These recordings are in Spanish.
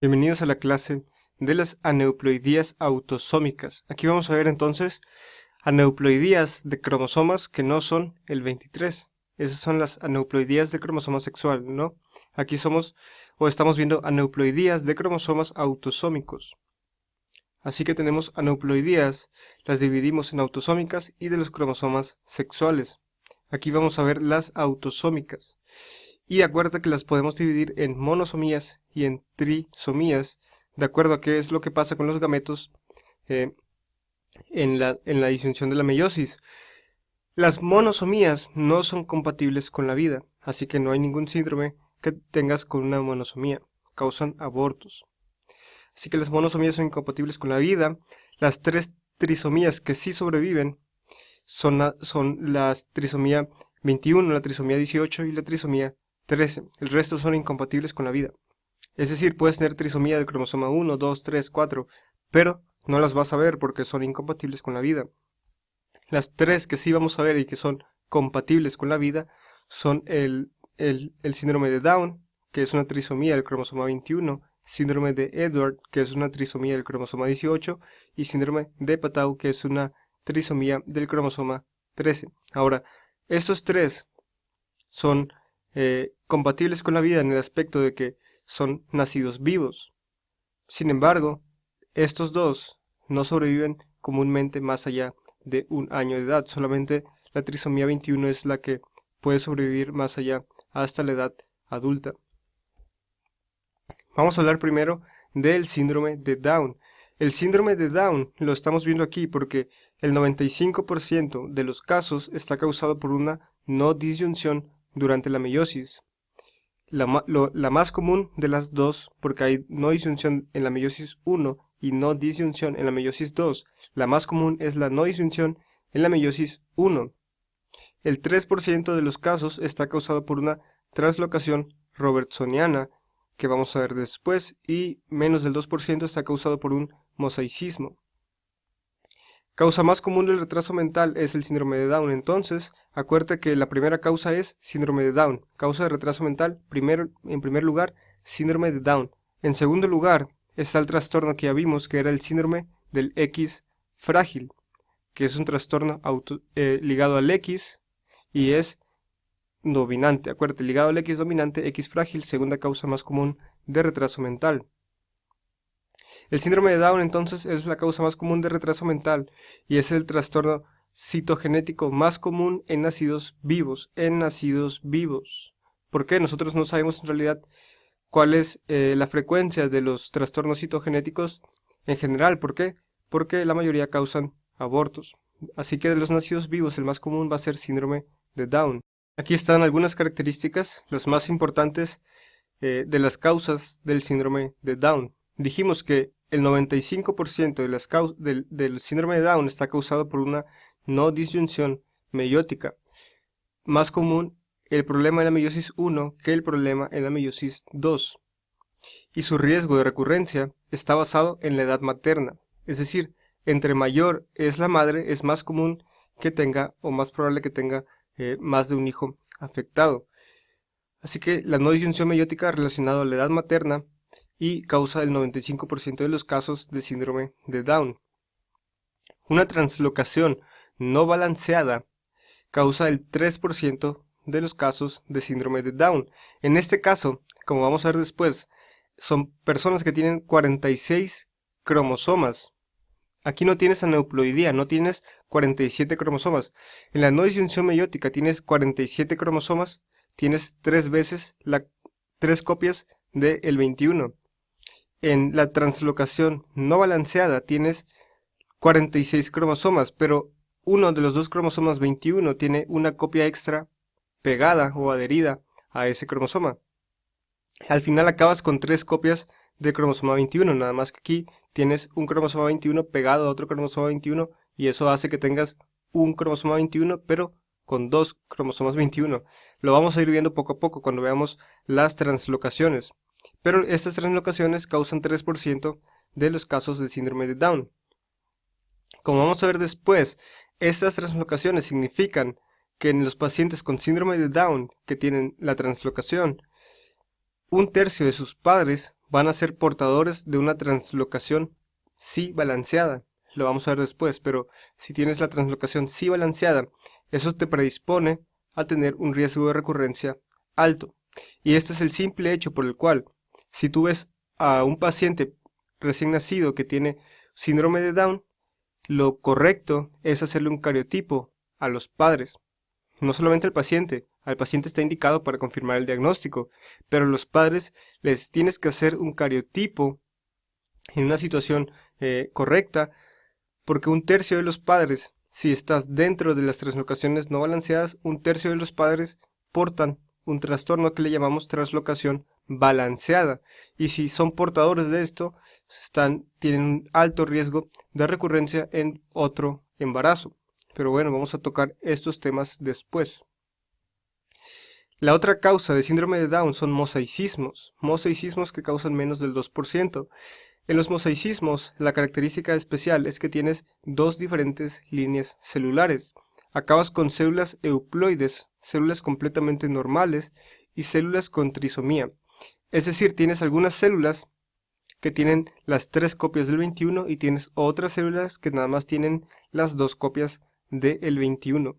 Bienvenidos a la clase de las aneuploidías autosómicas. Aquí vamos a ver entonces aneuploidías de cromosomas que no son el 23. Esas son las aneuploidías de cromosoma sexual, ¿no? Aquí estamos viendo aneuploidías de cromosomas autosómicos. Así que tenemos aneuploidías, las dividimos en autosómicas y de los cromosomas sexuales. Aquí vamos a ver las autosómicas. Y acuérdate que las podemos dividir en monosomías y en trisomías, de acuerdo a qué es lo que pasa con los gametos en la disyunción de la meiosis. Las monosomías no son compatibles con la vida, así que no hay ningún síndrome que tengas con una monosomía, causan abortos. Así que las monosomías son incompatibles con la vida. Las tres trisomías que sí sobreviven son la trisomía 21, la trisomía 18 y la trisomía 13. El resto son incompatibles con la vida. Es decir, puedes tener trisomía del cromosoma 1, 2, 3, 4, pero no las vas a ver porque son incompatibles con la vida. Las tres que sí vamos a ver y que son compatibles con la vida son el síndrome de Down, que es una trisomía del cromosoma 21, síndrome de Edward, que es una trisomía del cromosoma 18, y síndrome de Patau, que es una trisomía del cromosoma 13. Ahora, estos tres son compatibles con la vida en el aspecto de que son nacidos vivos. Sin embargo, estos dos no sobreviven comúnmente más allá de un año de edad. Solamente la trisomía 21 es la que puede sobrevivir más allá hasta la edad adulta. Vamos a hablar primero del síndrome de Down. El síndrome de Down lo estamos viendo aquí porque el 95% de los casos está causado por una no disyunción durante la meiosis. La más común de las dos, porque hay no disyunción en la meiosis 1 y no disyunción en la meiosis 2, la más común es la no disyunción en la meiosis 1. El 3% de los casos está causado por una translocación robertsoniana, que vamos a ver después, y menos del 2% está causado por un mosaicismo. Causa más común del retraso mental es el síndrome de Down. Entonces, acuérdate que la primera causa es síndrome de Down. Causa de retraso mental, en primer lugar, síndrome de Down. En segundo lugar, está el trastorno que ya vimos, que era el síndrome del X frágil, que es un trastorno ligado al X y es dominante. Acuérdate, ligado al X dominante, X frágil, segunda causa más común de retraso mental. El síndrome de Down entonces es la causa más común de retraso mental y es el trastorno citogenético más común en nacidos vivos. ¿Por qué? Nosotros no sabemos en realidad cuál es la frecuencia de los trastornos citogenéticos en general. ¿Por qué? Porque la mayoría causan abortos. Así que de los nacidos vivos el más común va a ser síndrome de Down. Aquí están algunas características, las más importantes de las causas del síndrome de Down. Dijimos que el 95% del síndrome de Down está causado por una no disyunción meiótica. Más común el problema en la meiosis 1 que el problema en la meiosis 2. Y su riesgo de recurrencia está basado en la edad materna. Es decir, entre mayor es la madre, es más común que tenga o más probable que tenga más de un hijo afectado. Así que la no disyunción meiótica relacionada a la edad materna y causa el 95% de los casos de síndrome de Down. Una translocación no balanceada causa el 3% de los casos de síndrome de Down. En este caso, como vamos a ver después, son personas que tienen 46 cromosomas. Aquí no tienes aneuploidía, no tienes 47 cromosomas. En la no disyunción meiótica tienes 47 cromosomas, tienes 3 copias del 21. En la translocación no balanceada tienes 46 cromosomas, pero uno de los dos cromosomas 21 tiene una copia extra pegada o adherida a ese cromosoma. Al final acabas con 3 copias del cromosoma 21, nada más que aquí tienes un cromosoma 21 pegado a otro cromosoma 21 y eso hace que tengas un cromosoma 21 pero con 2 cromosomas 21. Lo vamos a ir viendo poco a poco cuando veamos las translocaciones. Pero estas translocaciones causan 3% de los casos de síndrome de Down. Como vamos a ver después, estas translocaciones significan que en los pacientes con síndrome de Down que tienen la translocación, 1/3 de sus padres van a ser portadores de una translocación sí balanceada. Lo vamos a ver después, pero si tienes la translocación sí balanceada, eso te predispone a tener un riesgo de recurrencia alto. Y este es el simple hecho por el cual, si tú ves a un paciente recién nacido que tiene síndrome de Down, lo correcto es hacerle un cariotipo a los padres. No solamente al paciente está indicado para confirmar el diagnóstico, pero a los padres les tienes que hacer un cariotipo en una situación correcta, porque un tercio de los padres, si estás dentro de las translocaciones no balanceadas, un tercio de los padres portan un trastorno que le llamamos translocación balanceada, y si son portadores de esto, tienen un alto riesgo de recurrencia en otro embarazo. Pero bueno, vamos a tocar estos temas después. La otra causa de síndrome de Down son mosaicismos que causan menos del 2%. En los mosaicismos, la característica especial es que tienes dos diferentes líneas celulares. Acabas con células euploides, células completamente normales, y células con trisomía. Es decir, tienes algunas células que tienen las 3 copias del 21 y tienes otras células que nada más tienen las 2 copias del 21.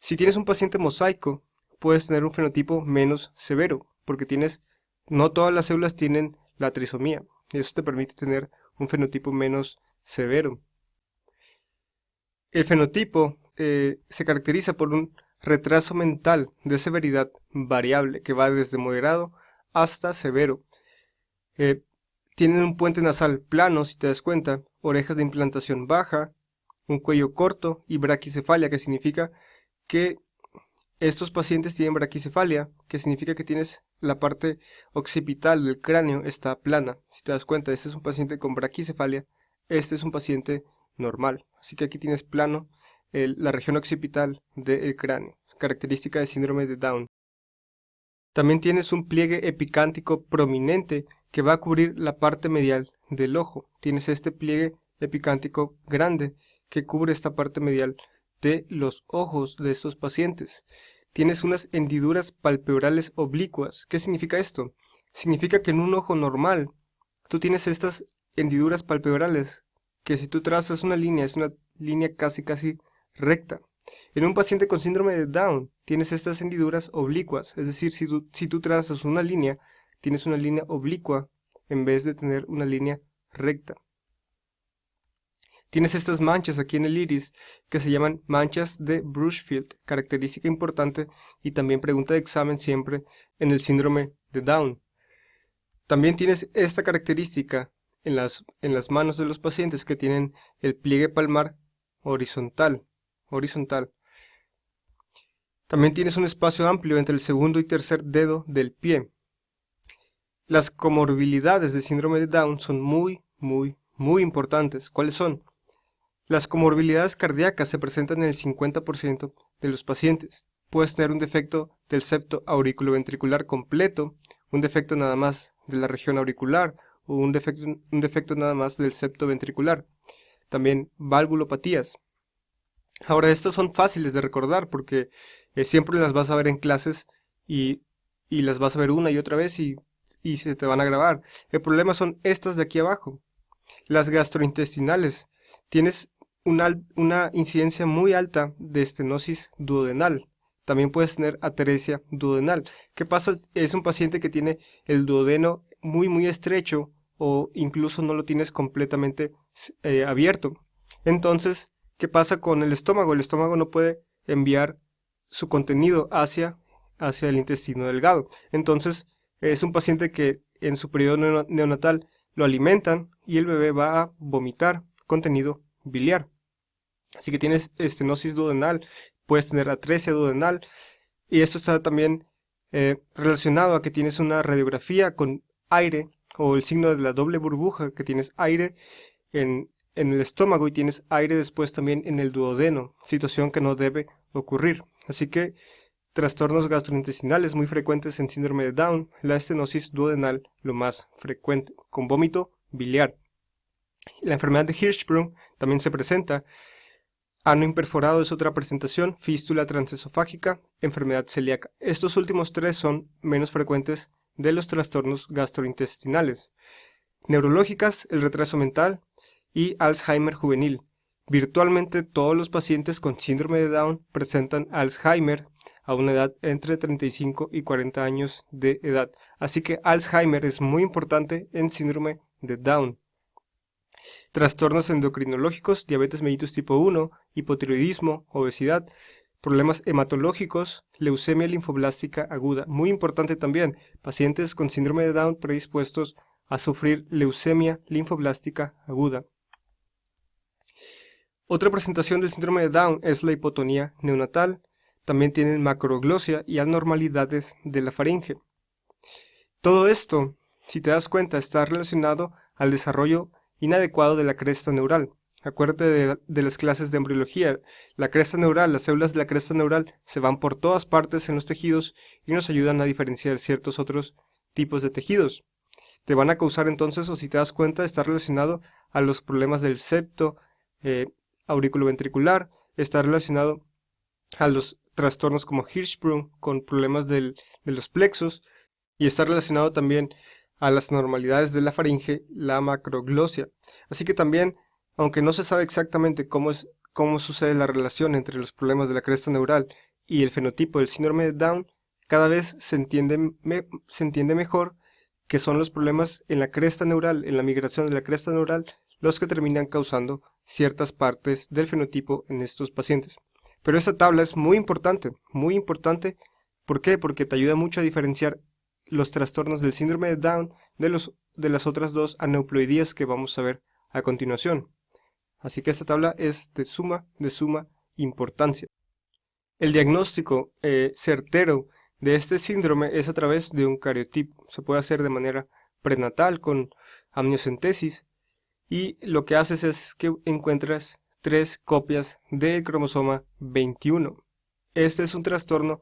Si tienes un paciente mosaico, puedes tener un fenotipo menos severo, porque no todas las células tienen la trisomía, y eso te permite tener un fenotipo menos severo. El fenotipo se caracteriza por un retraso mental de severidad variable, que va desde moderado hasta severo. Tienen un puente nasal plano, si te das cuenta, orejas de implantación baja, un cuello corto y braquicefalia, que significa que estos pacientes tienen braquicefalia, que significa que tienes la parte occipital del cráneo está plana. Si te das cuenta, este es un paciente con braquicefalia, este es un paciente normal. Así que aquí tienes plano la región occipital del cráneo, característica de síndrome de Down. También tienes un pliegue epicántico prominente que va a cubrir la parte medial del ojo. Tienes este pliegue epicántico grande que cubre esta parte medial de los ojos de estos pacientes. Tienes unas hendiduras palpebrales oblicuas. ¿Qué significa esto? Significa que en un ojo normal tú tienes estas hendiduras palpebrales que si tú trazas una línea es una línea casi recta. En un paciente con síndrome de Down tienes estas hendiduras oblicuas, es decir, si tú trazas una línea, tienes una línea oblicua en vez de tener una línea recta. Tienes estas manchas aquí en el iris que se llaman manchas de Brushfield, característica importante y también pregunta de examen siempre en el síndrome de Down. También tienes esta característica en las manos de los pacientes que tienen el pliegue palmar horizontal. También tienes un espacio amplio entre el segundo y tercer dedo del pie. Las comorbilidades de síndrome de Down son muy importantes. ¿Cuáles son? Las comorbilidades cardíacas se presentan en el 50% de los pacientes. Puedes tener un defecto del septo auriculoventricular completo, un defecto nada más de la región auricular o un defecto nada más del septo ventricular. También valvulopatías. Ahora, estas son fáciles de recordar porque siempre las vas a ver en clases y las vas a ver una y otra vez y se te van a grabar. El problema son estas de aquí abajo. Las gastrointestinales. Tienes una incidencia muy alta de estenosis duodenal. También puedes tener atresia duodenal. ¿Qué pasa? Es un paciente que tiene el duodeno muy estrecho o incluso no lo tienes completamente abierto. Entonces, ¿qué pasa con el estómago? El estómago no puede enviar su contenido hacia el intestino delgado. Entonces, es un paciente que en su periodo neonatal lo alimentan y el bebé va a vomitar contenido biliar. Así que tienes estenosis duodenal, puedes tener atresia duodenal y esto está también relacionado a que tienes una radiografía con aire o el signo de la doble burbuja, que tienes aire en el estómago y tienes aire después también en el duodeno, situación que no debe ocurrir. Así que trastornos gastrointestinales muy frecuentes en síndrome de Down, la estenosis duodenal lo más frecuente, con vómito biliar. La enfermedad de Hirschsprung también se presenta. Ano imperforado es otra presentación, fístula transesofágica, enfermedad celíaca. Estos últimos tres son menos frecuentes de los trastornos gastrointestinales, neurológicas, el retraso mental y Alzheimer juvenil. Virtualmente todos los pacientes con síndrome de Down presentan Alzheimer a una edad entre 35 y 40 años de edad. Así que Alzheimer es muy importante en síndrome de Down. Trastornos endocrinológicos, diabetes mellitus tipo 1, hipotiroidismo, obesidad, problemas hematológicos, leucemia linfoblástica aguda. Muy importante también, pacientes con síndrome de Down predispuestos a sufrir leucemia linfoblástica aguda. Otra presentación del síndrome de Down es la hipotonía neonatal. También tienen macroglosia y anormalidades de la faringe. Todo esto, si te das cuenta, está relacionado al desarrollo inadecuado de la cresta neural. Acuérdate de las clases de embriología. La cresta neural, las células de la cresta neural se van por todas partes en los tejidos y nos ayudan a diferenciar ciertos otros tipos de tejidos. Te van a causar entonces, o si te das cuenta, está relacionado a los problemas del septo auriculoventricular, está relacionado a los trastornos como Hirschsprung con problemas de los plexos y está relacionado también a las anormalidades de la faringe, la macroglosia. Así que también, aunque no se sabe exactamente cómo sucede la relación entre los problemas de la cresta neural y el fenotipo del síndrome de Down, cada vez se entiende mejor que son los problemas en la cresta neural, en la migración de la cresta neural, los que terminan causando ciertas partes del fenotipo en estos pacientes. Pero esta tabla es muy importante. ¿Por qué? Porque te ayuda mucho a diferenciar los trastornos del síndrome de Down de las otras dos aneuploidías que vamos a ver a continuación. Así que esta tabla es de suma importancia. El diagnóstico certero de este síndrome es a través de un cariotipo. Se puede hacer de manera prenatal con amniocentesis y lo que haces es que encuentras 3 copias del cromosoma 21. Este es un trastorno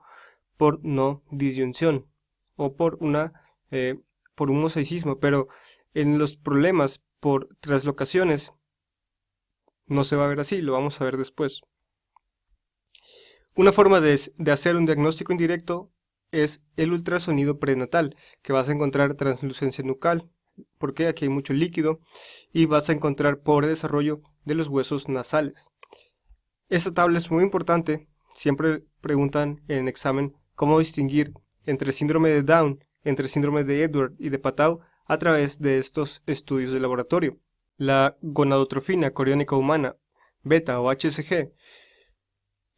por no disyunción o por un mosaicismo, pero en los problemas por translocaciones no se va a ver así, lo vamos a ver después. Una forma de hacer un diagnóstico indirecto es el ultrasonido prenatal, que vas a encontrar translucencia nucal, porque aquí hay mucho líquido, y vas a encontrar pobre desarrollo de los huesos nasales. Esta tabla es muy importante, siempre preguntan en examen cómo distinguir entre síndrome de Down, entre síndrome de Edwards y de Patau a través de estos estudios de laboratorio. La gonadotrofina coriónica humana, beta o HCG,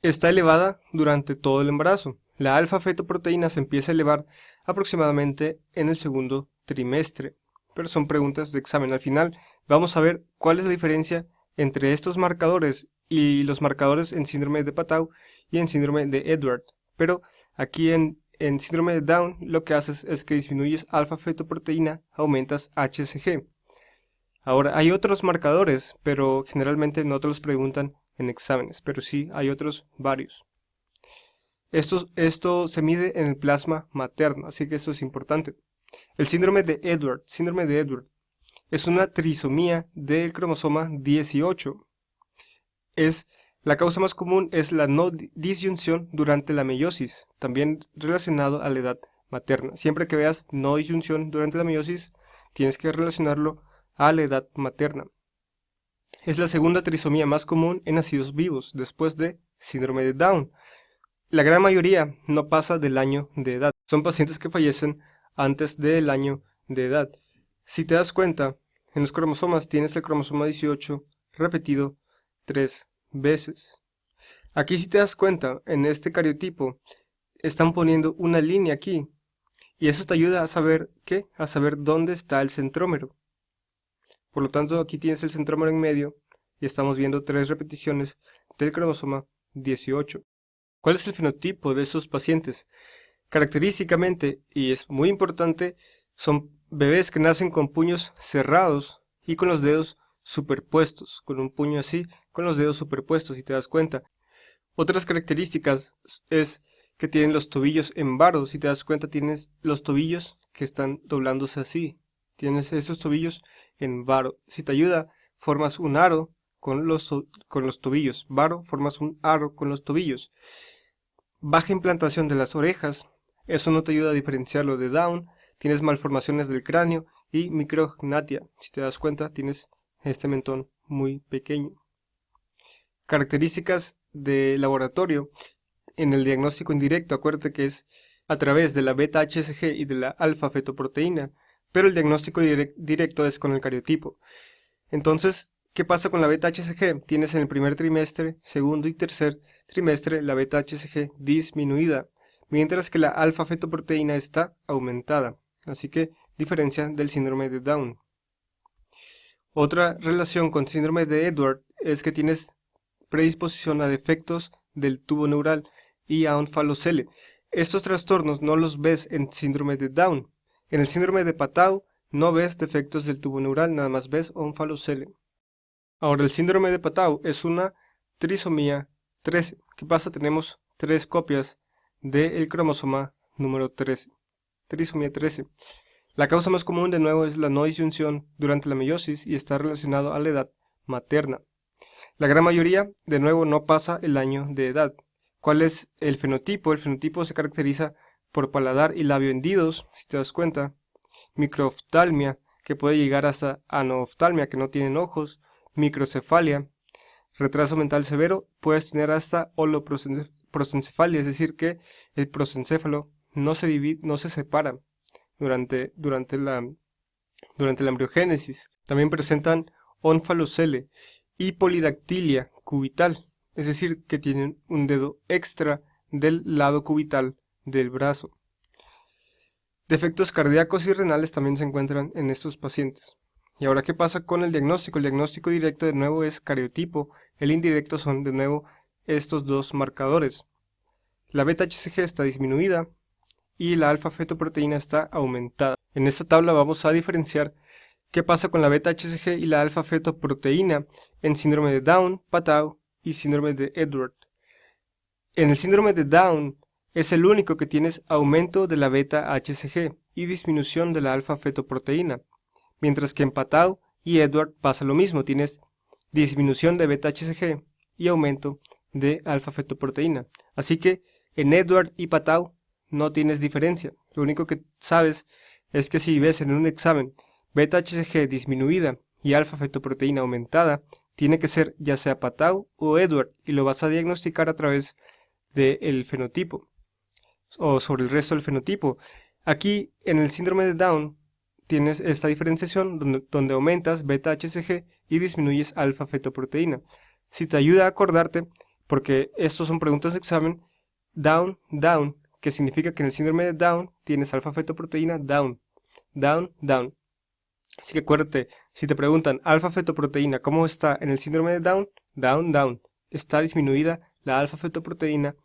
está elevada durante todo el embarazo. La alfa-fetoproteína se empieza a elevar aproximadamente en el segundo trimestre. Pero son preguntas de examen. Al final vamos a ver cuál es la diferencia entre estos marcadores y los marcadores en síndrome de Patau y en síndrome de Edwards. Pero aquí en síndrome de Down lo que haces es que disminuyes alfa-fetoproteína, aumentas HCG. Ahora, hay otros marcadores, pero generalmente no te los preguntan en exámenes, pero sí hay otros varios. Esto se mide en el plasma materno, así que esto es importante. El síndrome de Edwards es una trisomía del cromosoma 18. La causa más común es la no disyunción durante la meiosis, también relacionado a la edad materna. Siempre que veas no disyunción durante la meiosis, tienes que relacionarlo a la edad materna. Es la segunda trisomía más común en nacidos vivos, después de síndrome de Down. La gran mayoría no pasa del año de edad. Son pacientes que fallecen antes del año de edad. Si te das cuenta, en los cromosomas tienes el cromosoma 18 repetido 3 veces. Aquí si te das cuenta, en este cariotipo están poniendo una línea aquí y eso te ayuda a saber ¿qué? A saber dónde está el centrómero. Por lo tanto, aquí tienes el centrómero en medio y estamos viendo 3 repeticiones del cromosoma 18. ¿Cuál es el fenotipo de esos pacientes? Característicamente, y es muy importante, son bebés que nacen con puños cerrados y con los dedos superpuestos, con un puño así, con los dedos superpuestos, si te das cuenta. Otras características es que tienen los tobillos en varo, si te das cuenta tienes los tobillos que están doblándose así, tienes esos tobillos en varo. Si te ayuda, formas un aro con los tobillos, varo, formas un aro con los tobillos. Baja implantación de las orejas, eso no te ayuda a diferenciarlo de Down. tienes malformaciones del cráneo y micrognatia. Si te das cuenta, tienes este mentón muy pequeño. Características de laboratorio en el diagnóstico indirecto, acuérdate que es a través de la beta-HCG y de la alfa-fetoproteína, pero el diagnóstico directo es con el cariotipo. Entonces, ¿qué pasa con la beta-HCG? Tienes en el primer trimestre, segundo y tercer trimestre la beta-HCG disminuida, mientras que la alfa-fetoproteína está aumentada. Así que diferencia del síndrome de Down. Otra relación con síndrome de Edwards es que tienes predisposición a defectos del tubo neural y a onfalocele. Estos trastornos no los ves en síndrome de Down. En el síndrome de Patau no ves defectos del tubo neural, nada más ves onfalocele. Ahora, el síndrome de Patau es una trisomía 13. ¿Qué pasa? Tenemos 3 copias del cromosoma número 13. Trisomía 13. La causa más común de nuevo es la no disyunción durante la meiosis y está relacionado a la edad materna. La gran mayoría, de nuevo, no pasa el año de edad. ¿Cuál es el fenotipo? El fenotipo se caracteriza por paladar y labio hendidos, si te das cuenta, microoftalmia, que puede llegar hasta anooftalmia, que no tienen ojos, microcefalia, retraso mental severo, puedes tener hasta holoprosencefalia, es decir, que el prosencéfalo no se separa durante la embriogénesis. También presentan onfalocele y polidactilia cubital, es decir, que tienen un dedo extra del lado cubital del brazo. Defectos cardíacos y renales también se encuentran en estos pacientes. Y ahora, ¿qué pasa con el diagnóstico? El diagnóstico directo de nuevo es cariotipo, el indirecto son de nuevo estos dos marcadores. La beta-HCG está disminuida y la alfa-fetoproteína está aumentada. En esta tabla vamos a diferenciar qué pasa con la beta-HCG y la alfa-fetoproteína en síndrome de Down, Patau y síndrome de Edwards. En el síndrome de Down es el único que tienes aumento de la beta-HCG y disminución de la alfa-fetoproteína, mientras que en Patau y Edwards pasa lo mismo, tienes disminución de beta-HCG y aumento de alfa-fetoproteína. Así que en Edwards y Patau no tienes diferencia, lo único que sabes es que si ves en un examen beta-HCG disminuida y alfa-fetoproteína aumentada, tiene que ser ya sea Patau o Edwards y lo vas a diagnosticar a través del fenotipo o sobre el resto del fenotipo. Aquí en el síndrome de Down tienes esta diferenciación donde aumentas beta-HCG y disminuyes alfa-fetoproteína. Si te ayuda a acordarte, porque estos son preguntas de examen, Down, Down, que significa que en el síndrome de Down tienes alfa-fetoproteína Down, Down, Down. Así que acuérdate, si te preguntan alfa-fetoproteína, ¿cómo está en el síndrome de Down? Down, Down. Está disminuida la alfa-fetoproteína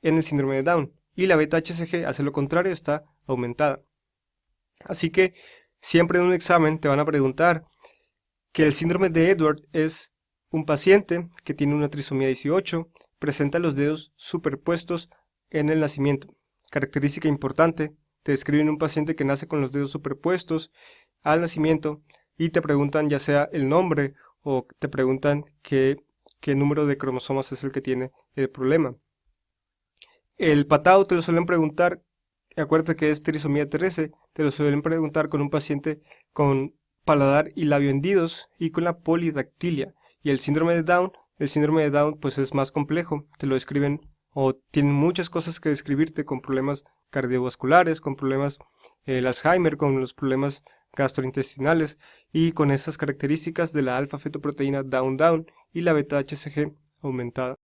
en el síndrome de Down. Y la beta-HCG, hace lo contrario, está aumentada. Así que siempre en un examen te van a preguntar que el síndrome de Edwards es un paciente que tiene una trisomía 18, presenta los dedos superpuestos en el nacimiento. Característica importante, te describen un paciente que nace con los dedos superpuestos al nacimiento y te preguntan ya sea el nombre o te preguntan qué número de cromosomas es el que tiene el problema. El Patau te lo suelen preguntar, acuérdate que es trisomía 13, te lo suelen preguntar con un paciente con paladar y labio hendidos y con la polidactilia. Y el síndrome de Down pues es más complejo, te lo describen o tienen muchas cosas que describirte con problemas cardiovasculares, con problemas el Alzheimer, con los problemas gastrointestinales y con estas características de la alfa-fetoproteína Down y la beta-HCG aumentada.